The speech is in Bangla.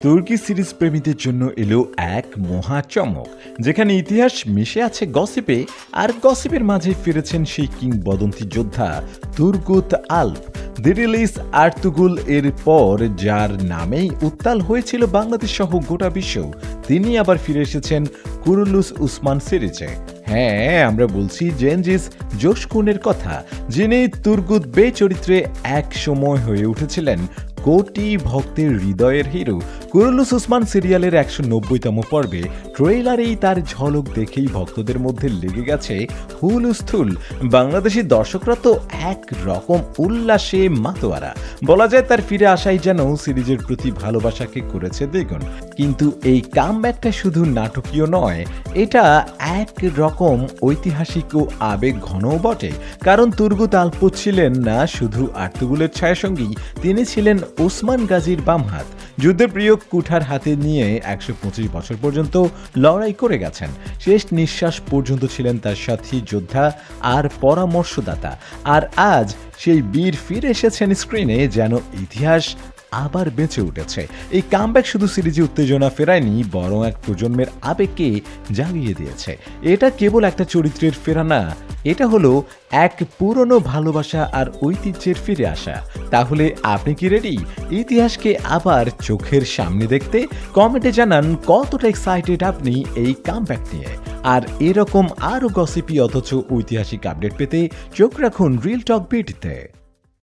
তুর্কি সিরিজ প্রেমীদের জন্য এলো এক মহা চমক, যেখানে ইতিহাস মিশে আছে গসিপে, আর গসিপের মাঝে ফিরেছেন সেই কিংবদন্তি যোদ্ধা তুর্গুত আল্প। দি রিলিজ আর্তুগুল এর পর যার নামেই উত্তাল হয়েছিল বাংলাদেশ সহ গোটা বিশ্ব, তিনি আবার ফিরে এসেছেন কুরুলুস উসমান সিরিজে। হ্যাঁ, আমরা বলছি জেনজিস জোশকুনের কথা, যিনি তুর্গুত বে চরিত্রে এক সময় হয়ে উঠেছিলেন কোটি ভক্তের হৃদয়ের হিরো। কুরুলুস উসমান সিরিয়ালের ১৯০তম পর্বে ট্রেইলারেই তার ঝলক দেখেই ভক্তদের মধ্যে লেগে গেছে হুলস্থুল। বাংলাদেশি দর্শকরা তো এক রকম উল্লাসে মাতোয়ারা। বলা যায় তার ফিরে আসাই যেন সিরিজের প্রতি ভালোবাসাকে করেছে দ্বিগুণ। কিন্তু এই কামব্যাকটা শুধু নাটকীয় নয়, এটা এক রকম ঐতিহাসিক ও আবেগ ঘনও বটে। কারণ তুর্গুত আল্প ছিলেন না শুধু আর্তুগুলের ছায়াসঙ্গী, তিনি ছিলেন ওসমান গাজীর বামহাত। যুদ্ধের প্রিয় কুঠার হাতে নিয়ে ১২৫ বছর পর্যন্ত লড়াই করে গেছেন। শেষ নিঃশ্বাস পর্যন্ত ছিলেন তার সাথী যোদ্ধা আর পরামর্শদাতা। আর আজ সেই বীর ফিরে এসেছেন স্ক্রিনে, যেন ইতিহাস আবার বেঁচে উঠেছে। এই কামব্যাক শুধু সিরিজে উত্তেজনা ফেরায়নি, বরং এক প্রজন্মের আবেগকে জাগিয়ে দিয়েছে। এটা কেবল একটা চরিত্রের ফেরা না, এটা হলো এক পুরনো ভালোবাসা আর ঐতিহ্যের ফিরে আসা। তাহলে আপনি কি রেডি ইতিহাসকে আবার চোখের সামনে দেখতে? কমেন্টে জানান কতটা এক্সাইটেড আপনি এই কামব্যাক নিয়ে। আর এরকম আরও গসিপি অথচ ঐতিহাসিক আপডেট পেতে চোখ রাখুন রিয়েল টক বিটিতে।